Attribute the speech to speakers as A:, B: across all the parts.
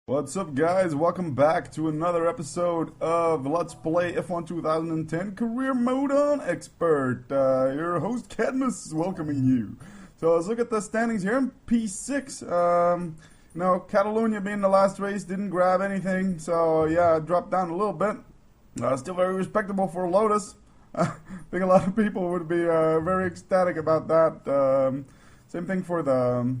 A: What's up, guys? Welcome back to another episode of Let's Play F1 2010 Career Mode on Expert. Your host, Cadmus, is welcoming you. So let's look at the standings here in P6. Catalonia being the last race didn't grab anything, so yeah, it dropped down a little bit. Still very respectable for Lotus. I think a lot of people would be very ecstatic about that. Same thing for the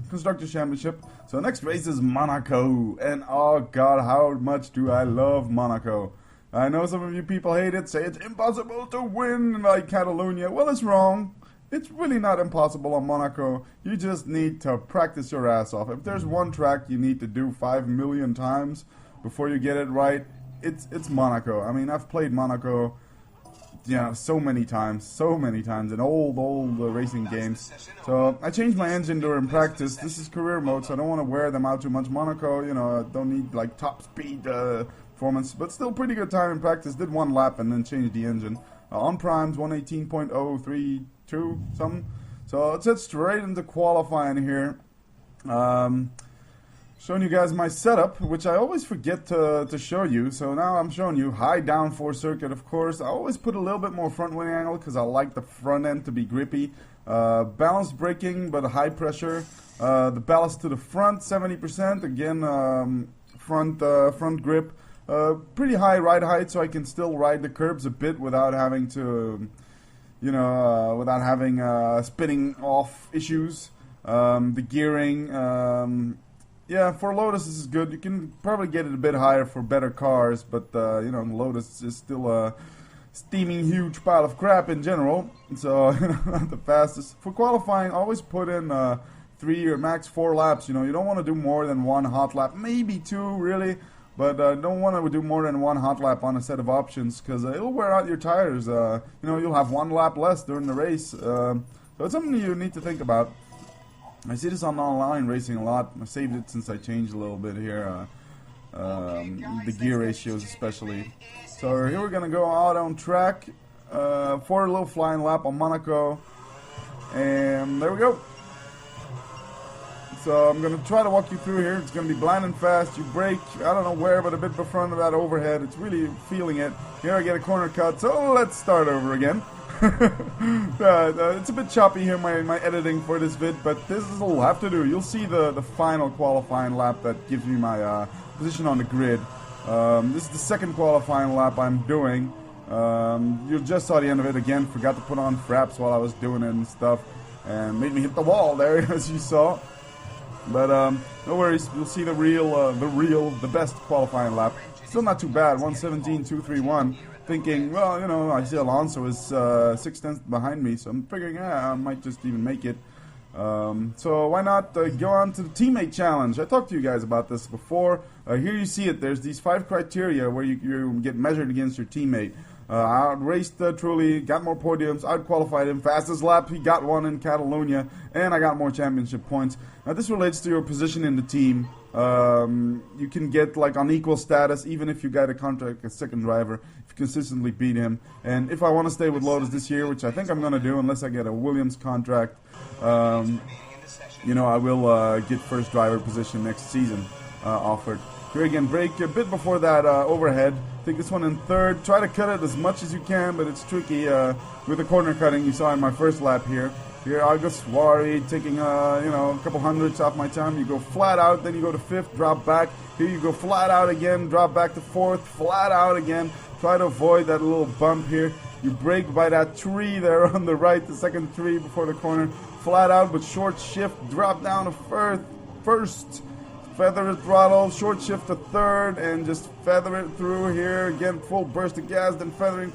A: Constructors Championship. So next race is Monaco, and oh god, how much do I love Monaco. I know some of you people hate it, say it's impossible to win like Catalonia. Well, it's wrong. It's really not impossible on Monaco. You just need to practice your ass off. If there's one track you need to do 5 million times before you get it right, it's Monaco. I mean, I've played Monaco so many times in old racing games. So I changed my engine during practice. This is career mode, so I don't want to wear them out too much. Monaco, I don't need like top speed performance, but still pretty good time in practice. Did one lap and then changed the engine. On primes, 118.032 something. So let's head straight into qualifying here. Showing you guys my setup, which I always forget to show you. So now I'm showing you high downforce circuit, of course. I always put a little bit more front wing angle because I like the front end to be grippy. Balanced braking, but high pressure. The ballast to the front, 70%. Again, front grip. Pretty high ride height, so I can still ride the curbs a bit without having to, spinning off issues. The gearing. Yeah, for Lotus this is good. You can probably get it a bit higher for better cars, but Lotus is still a steaming huge pile of crap in general. So not the fastest. For qualifying, always put in 3 or max 4 laps. You don't want to do more than 1 hot lap, maybe 2 really, but don't want to do more than 1 hot lap on a set of options because it'll wear out your tires. You'll have 1 lap less during the race. So it's something you need to think about. I see this on online racing a lot. I saved it since I changed a little bit here, the gear ratios especially. So here we're going to go out on track for a little flying lap on Monaco. And there we go. So I'm going to try to walk you through here. It's going to be blind and fast. You brake, I don't know where, but a bit in front of that overhead. It's really feeling it. Here I get a corner cut, so let's start over again. It's a bit choppy here, my editing for this vid, but this will have to do. You'll see the final qualifying lap that gives me my position on the grid. This is the second qualifying lap I'm doing. You just saw the end of it again. Forgot to put on fraps while I was doing it and stuff, and made me hit the wall there, as you saw. But no worries. You'll see the best qualifying lap. Still not too bad. 1:17.231. Thinking, well, I see Alonso is 6/10 behind me, so I'm figuring, I might just even make it. So why not go on to the teammate challenge? I talked to you guys about this before. Here you see it. There's these 5 criteria where you get measured against your teammate. I outraced Trulli, got more podiums, out-qualified him, fastest lap, he got 1 in Catalonia, and I got more championship points. Now this relates to your position in the team. You can get like on equal status even if you got a contract a second driver if you consistently beat him. And if I want to stay with Lotus this year, which I think I'm going to do unless I get a Williams contract, I will get first driver position next season offered. Here again, brake a bit before that overhead. Take this one in third. Try to cut it as much as you can, but it's tricky with the corner cutting you saw in my first lap here. Here, Alguersuari taking, a couple hundredths off my time. You go flat out, then you go to 5th, drop back. Here you go flat out again, drop back to 4th, flat out again. Try to avoid that little bump here. You brake by that tree there on the right, the second tree before the corner. Flat out, but short shift, drop down to first. Feather the throttle, short shift to 3rd, and just feather it through here. Again, full burst of gas, then feathering,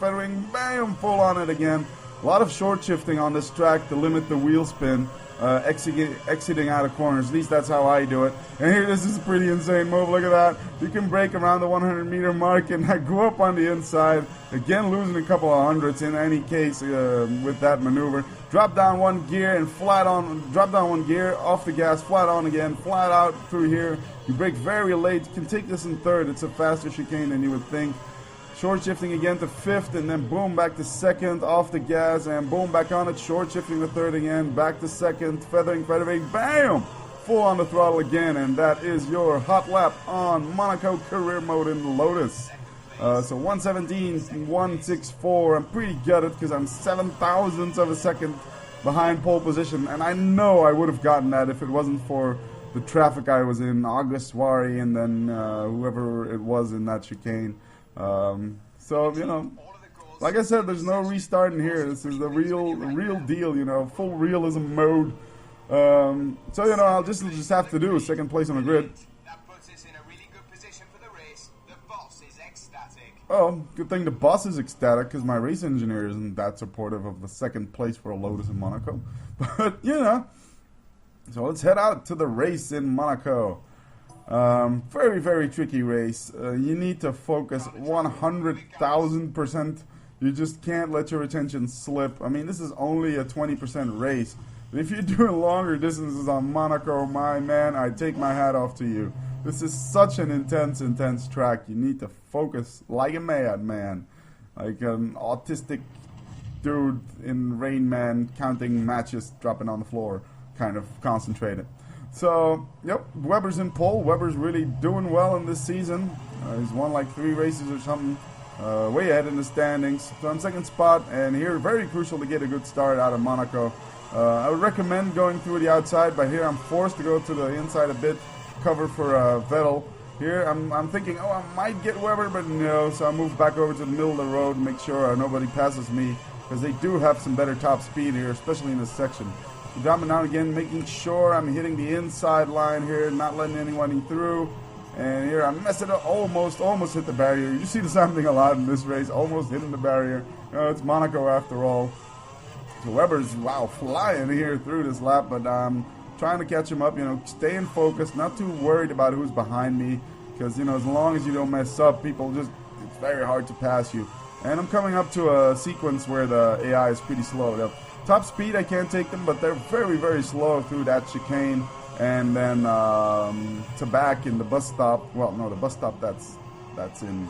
A: bam, full on it again. A lot of short shifting on this track to limit the wheel spin, exiting out of corners. At least that's how I do it. And here, this is a pretty insane move. Look at that. You can brake around the 100-meter mark and go up on the inside. Again, losing a couple of hundredths in any case with that maneuver. Drop down 1 gear and flat on. Drop down 1 gear, off the gas, flat on again, flat out through here. You brake very late. You can take this in 3rd. It's a faster chicane than you would think. Short shifting again to 5th, and then boom, back to 2nd, off the gas, and boom, back on it. Short shifting to 3rd again, back to 2nd, feathering, bam! full on the throttle again, and that is your hot lap on Monaco career mode in Lotus. So 1:17.164. I'm pretty gutted because I'm 7 thousandths of a second behind pole position, and I know I would have gotten that if it wasn't for the traffic I was in, August Wari, and then whoever it was in that chicane. So, you know, like I said, there's no restarting here. This is the real deal, you know, full realism mode. So, you know, I'll just have to do second place on the grid.
B: That puts us in a really good position for the race. The boss is ecstatic.
A: Oh, good thing the boss is ecstatic because my race engineer isn't that supportive of the second place for a Lotus in Monaco. But, you know, so let's head out to the race in Monaco. Very, very tricky race. You need to focus 100,000%. You just can't let your attention slip. I mean, this is only a 20% race. If you're doing longer distances on Monaco, my man, I take my hat off to you. This is such an intense track. You need to focus like a madman, like an autistic dude in Rain Man counting matches dropping on the floor, kind of concentrated. So, yep, Webber's in pole. Webber's really doing well in this season. He's won like 3 races or something. Way ahead in the standings. So I'm second spot, and here very crucial to get a good start out of Monaco. I would recommend going through the outside, but here I'm forced to go to the inside a bit, cover for Vettel. Here I'm thinking, oh, I might get Webber, but no, so I move back over to the middle of the road and make sure nobody passes me, because they do have some better top speed here, especially in this section. Dropping down again, making sure I'm hitting the inside line here, not letting anyone through. And here I mess it up, almost hit the barrier. You see something a lot in this race, almost hitting the barrier. It's Monaco after all. So Webber's, wow, flying here through this lap, but I'm trying to catch him up, you know, staying focused, not too worried about who's behind me, because, you know, as long as you don't mess up, people just, it's very hard to pass you. And I'm coming up to a sequence where the AI is pretty slow. The top speed, I can't take them, but they're very, very slow through that chicane. And then to back in the bus stop, well, no, the bus stop, that's in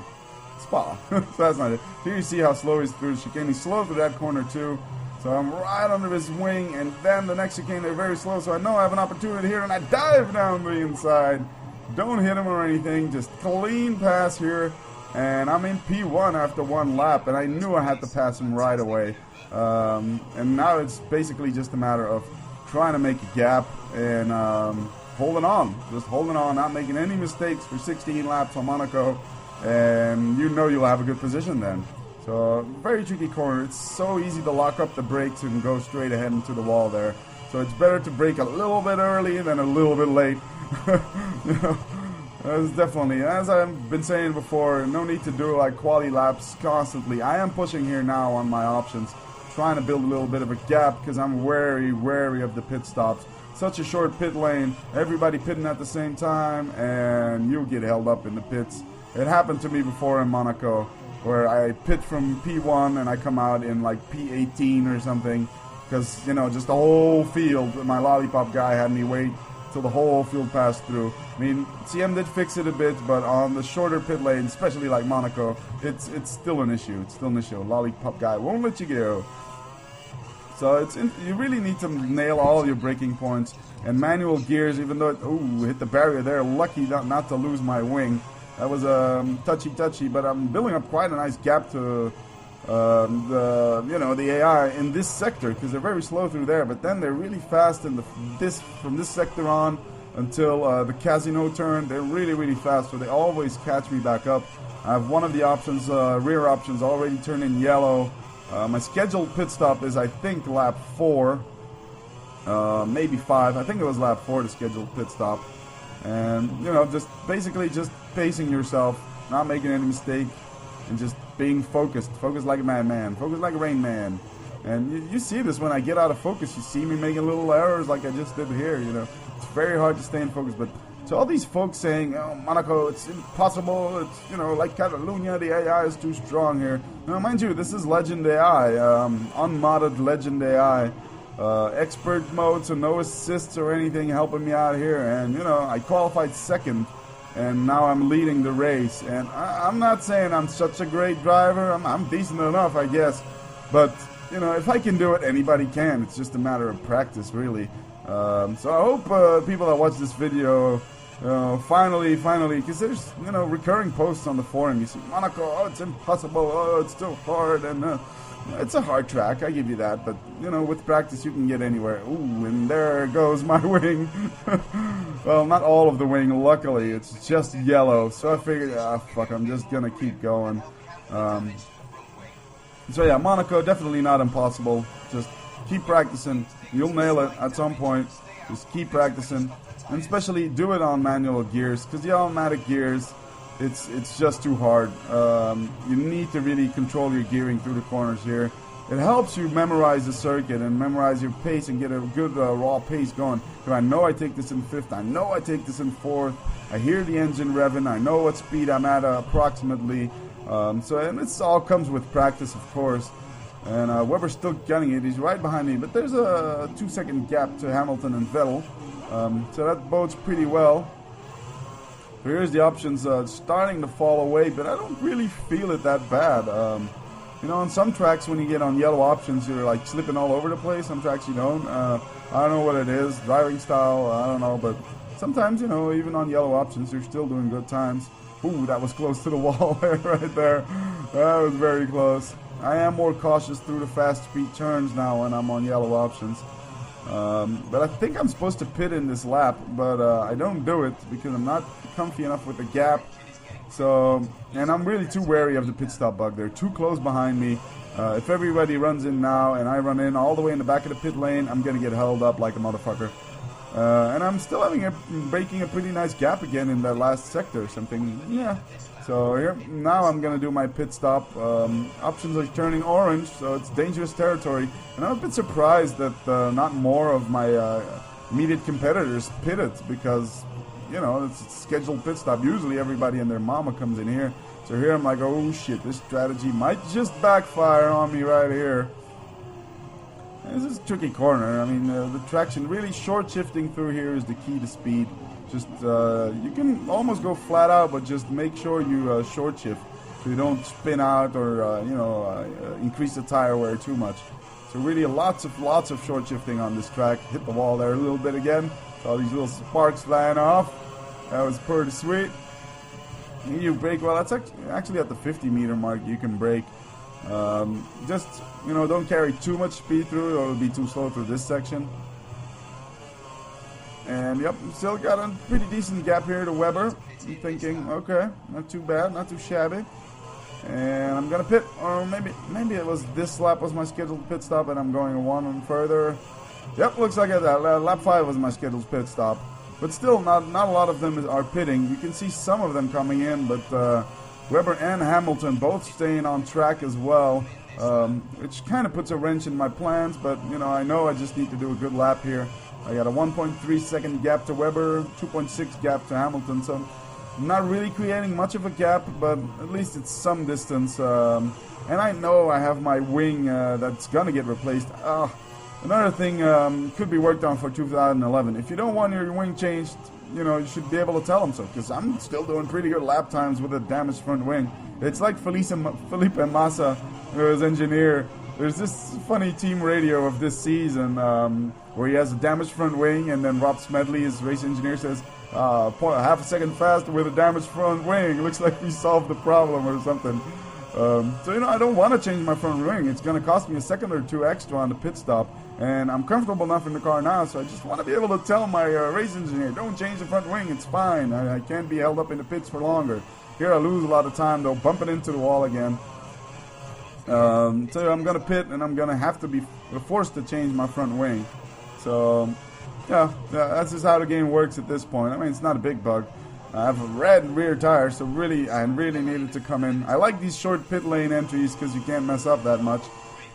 A: Spa. So that's not it. Here you see how slow he's through the chicane. He's slow through that corner too. So I'm right under his wing, and then the next chicane, they're very slow, so I know I have an opportunity here, and I dive down the inside. Don't hit him or anything, just clean pass here, and I'm in P1 after one lap, and I knew I had to pass him right away. And now it's basically just a matter of trying to make a gap and holding on, not making any mistakes for 16 laps on Monaco, and you know you'll have a good position then. So, very tricky corner. It's so easy to lock up the brakes and go straight ahead into the wall there. So it's better to brake a little bit early than a little bit late. You know, that's definitely, as I've been saying before, no need to do like quali laps constantly. I am pushing here now on my options, trying to build a little bit of a gap because I'm wary of the pit stops. Such a short pit lane, everybody pitting at the same time, and you get held up in the pits. It happened to me before in Monaco, where I pit from P1 and I come out in like P18 or something, because, you know, just the whole field, my lollipop guy had me wait till the whole field passed through. I mean, CM did fix it a bit, but on the shorter pit lane, especially like Monaco, it's still an issue. It's still an issue. Lollipop guy won't let you go. So you really need to nail all your braking points and manual gears, even though hit the barrier there. Lucky not to lose my wing. That was touchy, but I'm building up quite a nice gap to the AI in this sector, because they're very slow through there, but then they're really fast from this sector on until the Casino turn. They're really fast, so they always catch me back up. I have one of the options, rear options, already turning yellow. My scheduled pit stop is, I think, lap 4, maybe 5. I think it was lap 4, the scheduled pit stop. And, you know, just basically just pacing yourself, not making any mistake, and just being focused. Focus like a madman. Focus like a Rain Man. And you see this when I get out of focus. You see me making little errors like I just did here, you know. It's very hard to stay in focus. But to all these folks saying, oh, Monaco, it's impossible. It's, you know, like Catalonia, the AI is too strong here. Now, mind you, this is Legend AI, unmodded Legend AI. Expert mode, so no assists or anything helping me out here, and you know, I qualified second, and now I'm leading the race. And I'm not saying I'm such a great driver. I'm decent enough, I guess, but you know, if I can do it, anybody can. It's just a matter of practice, really. So I hope people that watch this video finally, because there's, recurring posts on the forum. You see, Monaco, oh, it's impossible, oh, it's so hard, and it's a hard track, I give you that, but, with practice you can get anywhere. Ooh, and there goes my wing. Well, not all of the wing, luckily, it's just yellow, so I figured, fuck, I'm just gonna keep going. So yeah, Monaco, definitely not impossible. Just keep practicing, you'll nail it at some point. Just keep practicing. And especially do it on manual gears, because the automatic gears, it's just too hard. You need to really control your gearing through the corners here. It helps you memorize the circuit and memorize your pace and get a good raw pace going. Because I know I take this in 5th, I know I take this in 4th, I hear the engine revving, I know what speed I'm at approximately. And this all comes with practice, of course. And Webber's still gunning it, he's right behind me, but there's a 2-second gap to Hamilton and Vettel. So that bodes pretty well. So here's the options starting to fall away, but I don't really feel it that bad. On some tracks when you get on yellow options, you're like slipping all over the place. Some tracks you don't. I don't know what it is, driving style, I don't know, but sometimes, even on yellow options, you're still doing good times. Ooh, that was close to the wall there, right there. That was very close. I am more cautious through the fast speed turns now when I'm on yellow options. But I think I'm supposed to pit in this lap, but I don't do it because I'm not comfy enough with the gap. So, and I'm really too wary of the pit stop bug. They're too close behind me. If everybody runs in now and I run in all the way in the back of the pit lane, I'm gonna get held up like a motherfucker. And I'm still breaking a pretty nice gap again in that last sector. Something, yeah. So here now I'm gonna do my pit stop. Options are turning orange, so it's dangerous territory. And I'm a bit surprised that not more of my immediate competitors pitted, because it's a scheduled pit stop. Usually everybody and their mama comes in here. So here I'm like, oh shit, this strategy might just backfire on me right here. This is a tricky corner. I mean, the traction, really short shifting through here is the key to speed. Just, you can almost go flat out, but just make sure you short shift so you don't spin out or, increase the tire wear too much. So really lots of short shifting on this track. Hit the wall there a little bit again. All these little sparks flying off. That was pretty sweet. You brake, well, that's actually at the 50-meter mark you can brake. Just, don't carry too much speed through, or it'll be too slow through this section. And yep, still got a pretty decent gap here to Webber. I'm thinking, okay, not too bad, not too shabby. And I'm gonna pit, or maybe it was this lap was my scheduled pit stop, and I'm going one further. Yep, looks like that. Lap 5 was my scheduled pit stop, but still not a lot of them are pitting. You can see some of them coming in, but Webber and Hamilton both staying on track as well, which kind of puts a wrench in my plans. But I know I just need to do a good lap here. I got a 1.3 second gap to Webber, 2.6 gap to Hamilton, so I'm not really creating much of a gap, but at least it's some distance. And I know I have my wing that's gonna get replaced. Another thing could be worked on for 2011. If you don't want your wing changed, you should be able to tell them so, because I'm still doing pretty good lap times with a damaged front wing. It's like Felipe Massa, his engineer. There's this funny team radio of this season where he has a damaged front wing, and then Rob Smedley, his race engineer, says, half a second faster with a damaged front wing. Looks like we solved the problem or something. So, I don't want to change my front wing. It's going to cost me a second or two extra on the pit stop. And I'm comfortable enough in the car now, so I just want to be able to tell my race engineer, don't change the front wing, it's fine. I can't be held up in the pits for longer. Here I lose a lot of time, though, bumping into the wall again. So I'm going to pit, and I'm going to have to be forced to change my front wing. So, yeah, that's just how the game works at this point. I mean, it's not a big bug. I have a red rear tire, so I really needed to come in. I like these short pit lane entries because you can't mess up that much.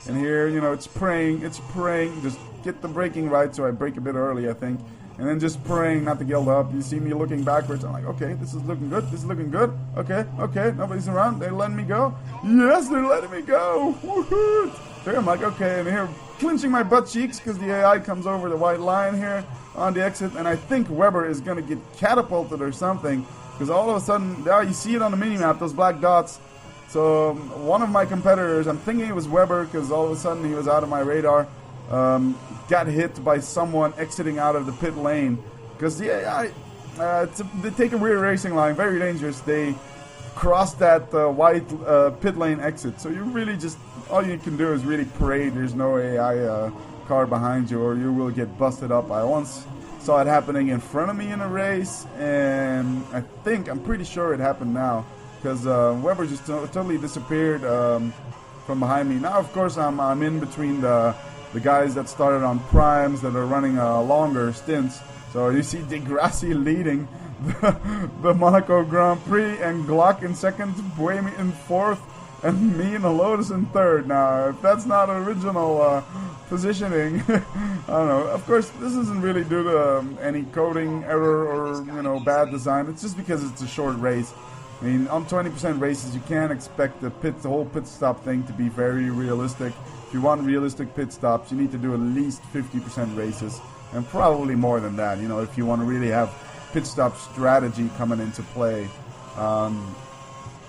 A: And here, it's praying, just get the braking right, so I brake a bit early, I think. And then just praying not to get up. You see me looking backwards, I'm like, okay, this is looking good, okay, nobody's around, they're letting me go. Yes, they're letting me go, woohoo! So I'm like, okay, and here, clenching my butt cheeks, because the AI comes over the white line here on the exit, and I think Webber is going to get catapulted or something, because all of a sudden, now you see it on the mini-map, those black dots. So one of my competitors, I'm thinking it was Webber, because all of a sudden he was out of my radar. got hit by someone exiting out of the pit lane. Because the AI, they take a rear racing line, very dangerous. They cross that white pit lane exit. So you really just, all you can do is really pray there's no AI car behind you, or you will get busted up. I once saw it happening in front of me in a race, and I'm pretty sure it happened now, because Weber just totally disappeared from behind me. Now, of course, I'm in between the guys that started on primes that are running longer stints. So you see Degrassi leading the Monaco Grand Prix, and Glock in second, Buemi in fourth, and me in a Lotus in third. Now, if that's not original positioning, I don't know. Of course, this isn't really due to any coding error or bad design. It's just because it's a short race. I mean, on 20% races, you can't expect the whole pit stop thing to be very realistic. If you want realistic pit stops, you need to do at least 50% races, and probably more than that. If you want to really have pit stop strategy coming into play.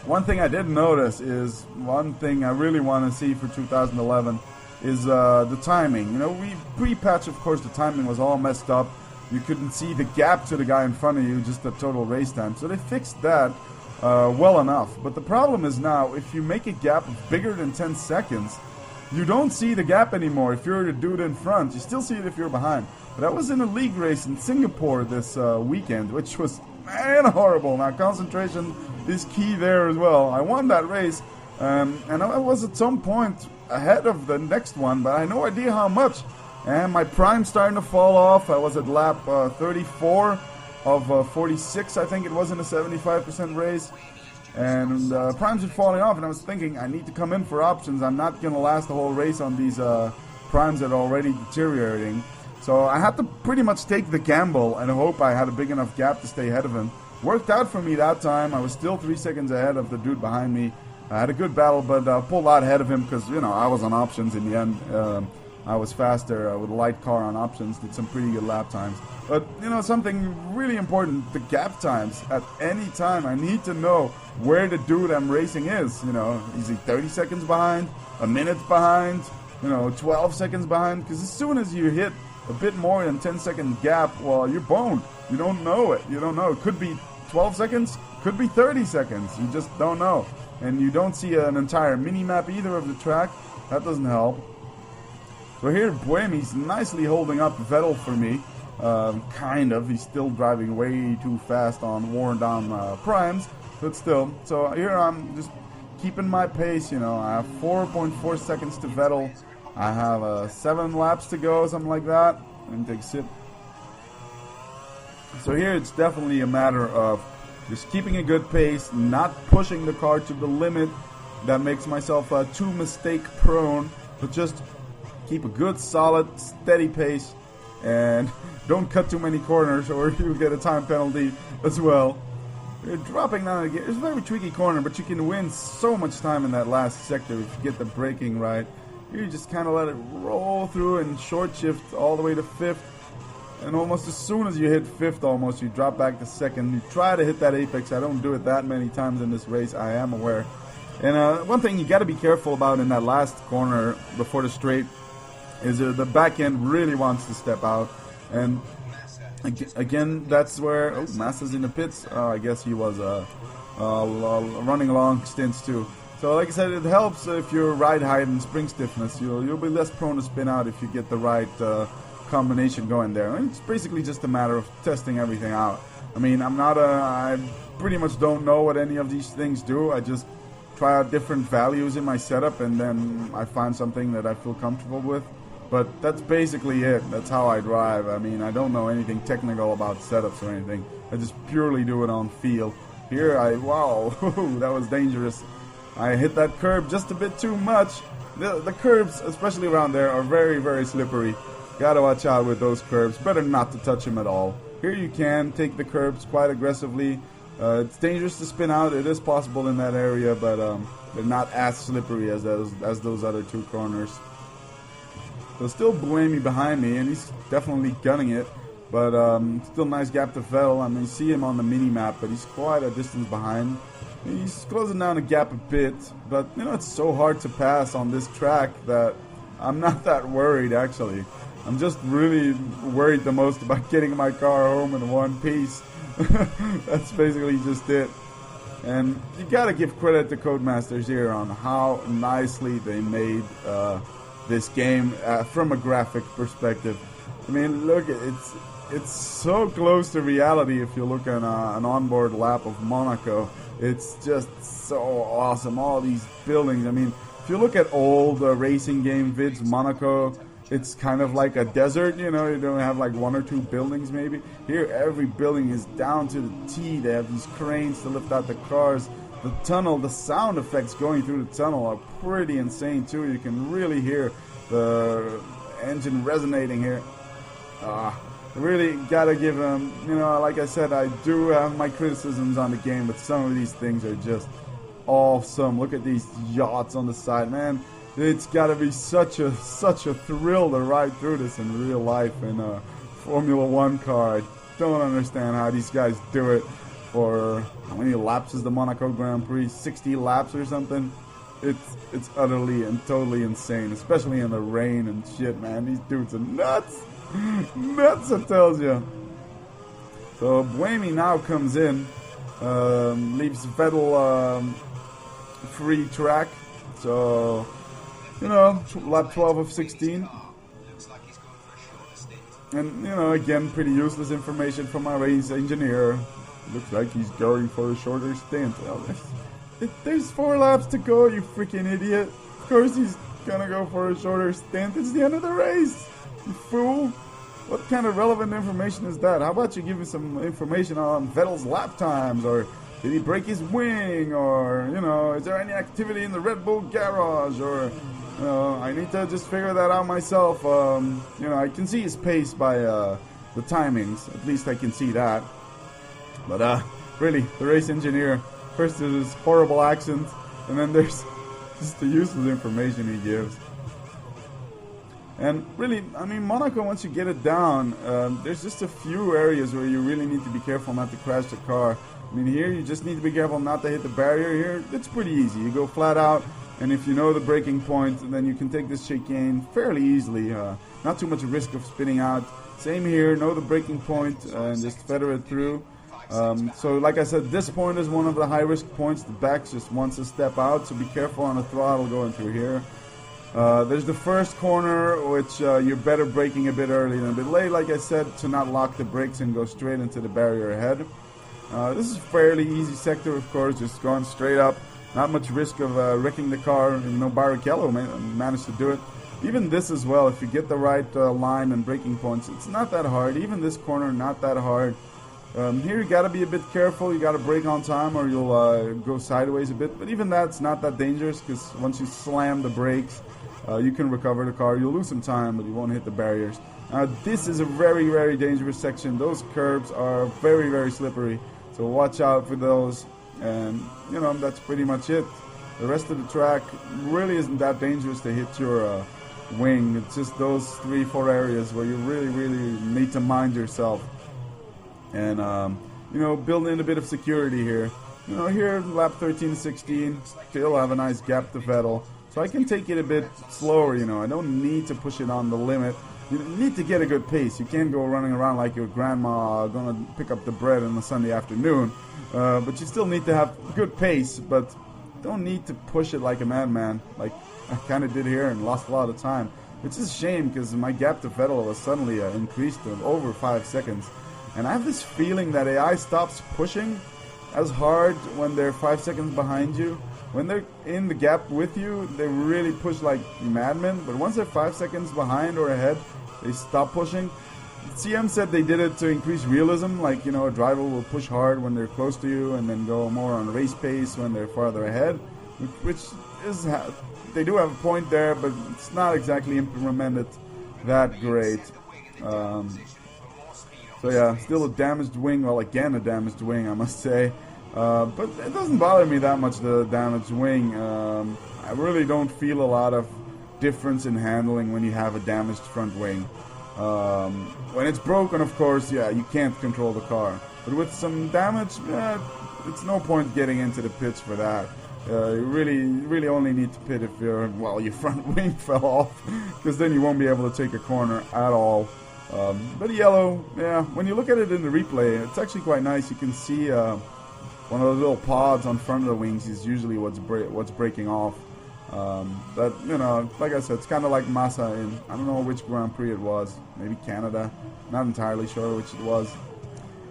A: One thing I did notice is, one thing I really want to see for 2011 is the timing. We pre-patch, of course, the timing was all messed up. You couldn't see the gap to the guy in front of you, just the total race time. So they fixed that well enough. But the problem is now, if you make a gap bigger than 10 seconds, you don't see the gap anymore. If you're the dude in front, you still see it if you're behind. But I was in a league race in Singapore this weekend, which was, man, horrible. Now, concentration is key there as well. I won that race, and I was at some point ahead of the next one, but I had no idea how much. And my prime's starting to fall off. I was at lap 34 of 46, I think it was, in a 75% race. And primes were falling off, and I was thinking, I need to come in for options. I'm not going to last the whole race on these primes that are already deteriorating. So I had to pretty much take the gamble and hope I had a big enough gap to stay ahead of him. Worked out for me that time. I was still 3 seconds ahead of the dude behind me. I had a good battle, but pulled out ahead of him because, I was on options in the end. I was faster with a light car on options, did some pretty good lap times. But, something really important, the gap times. At any time, I need to know where the dude I'm racing is. Is he 30 seconds behind, a minute behind, 12 seconds behind? Because as soon as you hit a bit more than 10-second gap, well, you're boned. You don't know it. You don't know. It could be 12 seconds, could be 30 seconds. You just don't know. And you don't see an entire mini-map either of the track. That doesn't help. So here, Buemi's nicely holding up Vettel for me. Kind of. He's still driving way too fast on worn-down primes, but still. So here I'm just keeping my pace. I have 4.4 seconds to Vettel. I have 7 laps to go, something like that. Let me take a sip. So here it's definitely a matter of just keeping a good pace, not pushing the car to the limit. That makes myself too mistake prone, but just keep a good, solid, steady pace, and don't cut too many corners or you get a time penalty as well. You're dropping down again. It's a very tricky corner, but you can win so much time in that last sector if you get the braking right. You just kind of let it roll through and short shift all the way to 5th. And almost as soon as you hit 5th almost, you drop back to 2nd. You try to hit that apex. I don't do it that many times in this race, I am aware. And one thing you got to be careful about in that last corner before the straight is the back end really wants to step out. And again, that's where Massa's in the pits. I guess he was running long stints too. So like I said, it helps if you're ride height and spring stiffness. You'll be less prone to spin out if you get the right combination going there. And it's basically just a matter of testing everything out. I mean, I pretty much don't know what any of these things do. I just try out different values in my setup, and then I find something that I feel comfortable with. But that's basically it. That's how I drive. I mean, I don't know anything technical about setups or anything. I just purely do it on feel. Here, wow, that was dangerous. I hit that curb just a bit too much. The curbs, especially around there, are very, very slippery. Gotta watch out with those curbs. Better not to touch them at all. Here you can take the curbs quite aggressively. It's dangerous to spin out. It is possible in that area, but they're not as slippery as those other two corners. So still Buemi behind me, and he's definitely gunning it. But still nice gap to Vettel. I mean, you see him on the mini-map, but he's quite a distance behind. He's closing down the gap a bit, but it's so hard to pass on this track that I'm not that worried, actually. I'm just really worried the most about getting my car home in one piece. That's basically just it. And you gotta give credit to Codemasters here on how nicely they made this game from a graphic perspective. I mean, look, it's so close to reality if you look at an onboard lap of Monaco. It's just so awesome. All these buildings. I mean, if you look at old racing game vids, Monaco, it's kind of like a desert, you know, you don't have like one or two buildings maybe. Here, every building is down to the T. They have these cranes to lift out the cars. The tunnel, the sound effects going through the tunnel are pretty insane too. You can really hear the engine resonating here. Really gotta give them, you know, like I said, I do have my criticisms on the game, but some of these things are just awesome. Look at these yachts on the side, man. It's gotta be such a thrill to ride through this in real life in a Formula One car. I don't understand how these guys do it. For how many laps is the Monaco Grand Prix? 60 laps or something? It's utterly and totally insane, especially in the rain and shit, man. These dudes are nuts. Nuts, it tells you. So Buemi now comes in, leaves Vettel free track. So, you know, lap 12 of 16. And, you know, again, pretty useless information from our race engineer. Looks like he's going for a shorter stint. Well, there's 4 laps to go, you freaking idiot. Of course he's gonna go for a shorter stint. It's the end of the race, you fool. What kind of relevant information is that? How about you give me some information on Vettel's lap times, or did he break his wing, or, you know, is there any activity in the Red Bull garage, or, you know, I need to just figure that out myself. You know, I can see his pace by the timings. At least I can see that. But really, the race engineer, first there's this horrible accent, and then there's just the useless information he gives. And really, I mean, Monaco, once you get it down, there's just a few areas where you really need to be careful not to crash the car. I mean, here you just need to be careful not to hit the barrier. Here, it's pretty easy. You go flat out, and if you know the braking point, then you can take this chicane fairly easily. Not too much risk of spinning out. Same here, know the braking point, and just feather it through. So like I said, this point is one of the high-risk points. The back just wants to step out, so be careful on the throttle going through here. There's the first corner, which you're better braking a bit early than a bit late, like I said, to not lock the brakes and go straight into the barrier ahead. This is a fairly easy sector, of course, just going straight up. Not much risk of wrecking the car. You know, Barrichello managed to do it. Even this as well, if you get the right line and braking points, it's not that hard. Even this corner, not that hard. Here you gotta be a bit careful. You gotta brake on time or you'll go sideways a bit. But even that's not that dangerous, because once you slam the brakes, you can recover the car. You'll lose some time, but you won't hit the barriers. This is a very, very dangerous section. Those curbs are very, very slippery. So watch out for those. And, you know, that's pretty much it. The rest of the track really isn't that dangerous to hit your wing. It's just those 3-4 areas where you really, really need to mind yourself. And, you know, build in a bit of security here. You know, here, lap 13-16, still have a nice gap to Vettel. So I can take it a bit slower, you know. I don't need to push it on the limit. You need to get a good pace. You can't go running around like your grandma gonna pick up the bread on a Sunday afternoon. But you still need to have good pace, but don't need to push it like a madman, like I kind of did here and lost a lot of time. Which is a shame, because my gap to Vettel was suddenly increased to over 5 seconds. And I have this feeling that AI stops pushing as hard when they're 5 seconds behind you. When they're in the gap with you, they really push like madmen. But once they're 5 seconds behind or ahead, they stop pushing. CM said they did it to increase realism. Like, you know, a driver will push hard when they're close to you and then go more on race pace when they're farther ahead. Which is, they do have a point there, but it's not exactly implemented that great. So yeah, still a damaged wing. Well, again, a damaged wing, I must say. But it doesn't bother me that much, the damaged wing. I really don't feel a lot of difference in handling when you have a damaged front wing. When it's broken, of course, yeah, you can't control the car. But with some damage, it's no point getting into the pits for that. You really only need to pit if your front wing fell off, because then you won't be able to take a corner at all. But yellow, yeah, when you look at it in the replay, it's actually quite nice. You can see one of those little pods on front of the wings is usually what's breaking off. But, you know, like I said, it's kind of like Massa in, I don't know which Grand Prix it was, maybe Canada, not entirely sure which it was.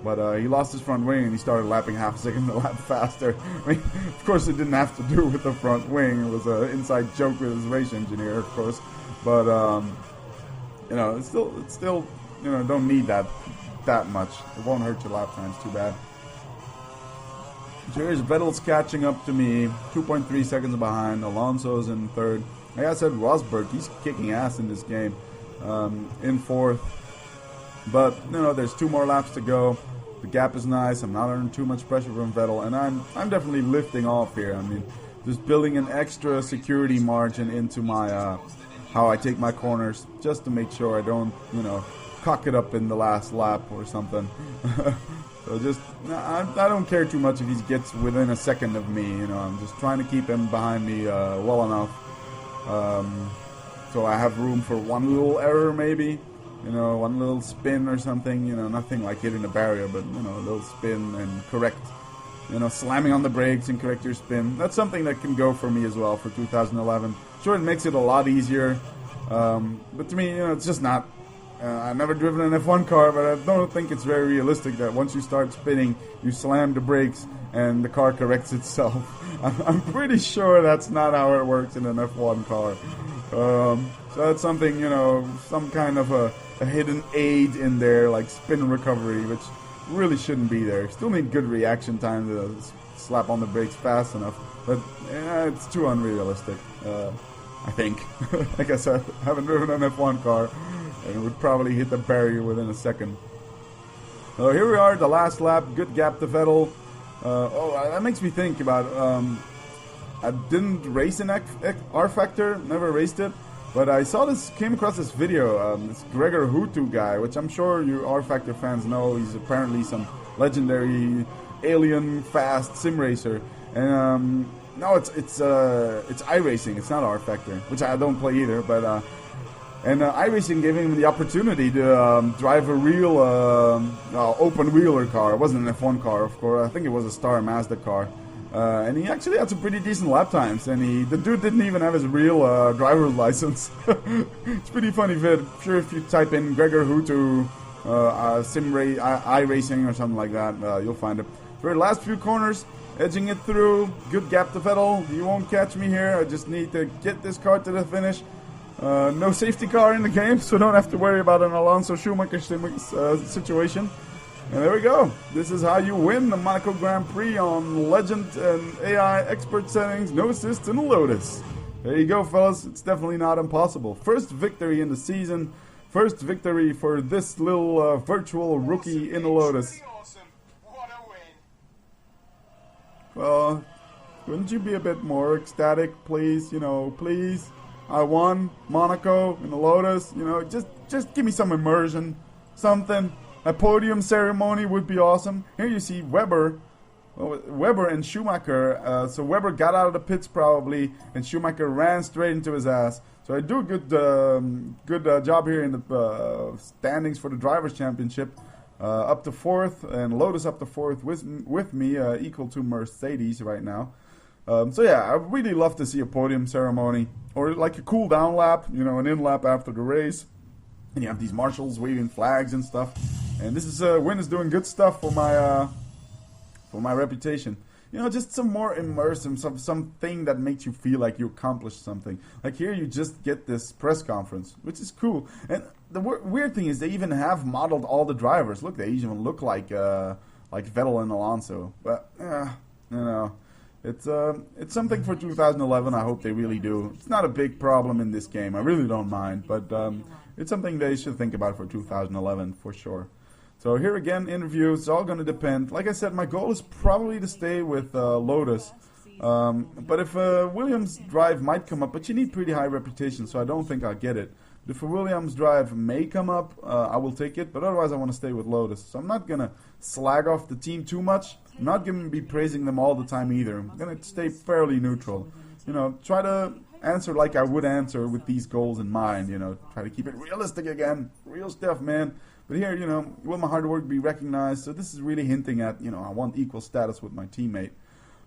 A: But he lost his front wing and he started lapping half a second a lap faster. I mean, of course it didn't have to do with the front wing, it was an inside joke with his race engineer, of course. But, you know, it's still, you know, don't need that much. It won't hurt your lap times too bad. So here's Vettel's catching up to me, 2.3 seconds behind. Alonso's in third. Like I said, Rosberg, he's kicking ass in this game, in fourth. But, you know, there's 2 more laps to go. The gap is nice. I'm not under too much pressure from Vettel, and I'm definitely lifting off here. I mean, just building an extra security margin into my how I take my corners, just to make sure I don't, you know, cock it up in the last lap or something. So just, I don't care too much if he gets within a second of me, you know, I'm just trying to keep him behind me well enough. So I have room for one little error maybe, you know, one little spin or something, you know, nothing like hitting the barrier, but, you know, a little spin and correct, you know, slamming on the brakes and correct your spin. That's something that can go for me as well for 2011. Sure, it makes it a lot easier, but to me, you know, it's just not. I've never driven an F1 car, but I don't think it's very realistic that once you start spinning, you slam the brakes and the car corrects itself. I'm pretty sure that's not how it works in an F1 car. So that's something, you know, some kind of a hidden aid in there, like spin recovery, which really shouldn't be there. Still need good reaction time to slap on the brakes fast enough, but it's too unrealistic, I think. Like I said, I haven't driven an F1 car, and it would probably hit the barrier within a second. So here we are, the last lap, good gap to Vettel. That makes me think about, I didn't race an R Factor, never raced it, but I came across this video, this Gregor Hutu guy, which I'm sure you R Factor fans know. He's apparently some legendary alien fast sim racer, and no, it's iRacing, it's not R Factor, which I don't play either, but and iRacing gave him the opportunity to drive a real open-wheeler car. It wasn't an F1 car, of course. I think it was a Star Mazda car. And he actually had some pretty decent lap times. And the dude didn't even have his real driver's license. It's pretty funny vid. I'm sure if you type in Gregor Hutu iRacing or something like that, you'll find it. For the last few corners, edging it through. Good gap to Vettel. You won't catch me here. I just need to get this car to the finish. No safety car in the game, so don't have to worry about an Alonso Schumacher situation. And there we go. This is how you win the Monaco Grand Prix on Legend and AI expert settings, no assist, and Lotus. There you go, fellas. It's definitely not impossible. First victory in the season. First victory for this little virtual rookie in the Lotus.
B: Awesome. What a win.
A: Well, wouldn't you be a bit more ecstatic, please? You know, please. I won Monaco in the Lotus, you know, just give me some immersion, something. A podium ceremony would be awesome. Here you see Weber and Schumacher. So Weber got out of the pits probably, and Schumacher ran straight into his ass. So I do a good job here in the standings for the Drivers' Championship. Up to 4th, and Lotus up to 4th with me, equal to Mercedes right now. So yeah, I really love to see a podium ceremony, or like a cool down lap, you know, an in lap after the race, and you have these marshals waving flags and stuff. And this is win is doing good stuff for my reputation. You know, just some more immersive, something that makes you feel like you accomplished something. Like here, you just get this press conference, which is cool. And the weird thing is they even have modeled all the drivers. Look, they even look like Vettel and Alonso. But you know. It's something for 2011. I hope they really do. It's not a big problem in this game. I really don't mind, but it's something they should think about for 2011 for sure. So here again, interviews. It's all going to depend. Like I said, my goal is probably to stay with Lotus. But if Williams drive might come up, but you need pretty high reputation, so I don't think I'll get it. The for Williams drive may come up. I will take it, but otherwise I want to stay with Lotus. So I'm not going to slag off the team too much. I'm not going to be praising them all the time either. I'm going to stay fairly neutral. You know, try to answer like I would answer with these goals in mind. You know, try to keep it realistic again. Real stuff, man. But here, you know, will my hard work be recognized? So this is really hinting at, you know, I want equal status with my teammate.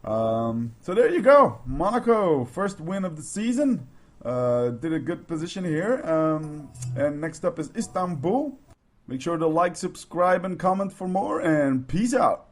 A: So there you go. Monaco, first win of the season. Did a good position here. And next up is Istanbul. Make sure to like, subscribe, and comment for more. And peace out.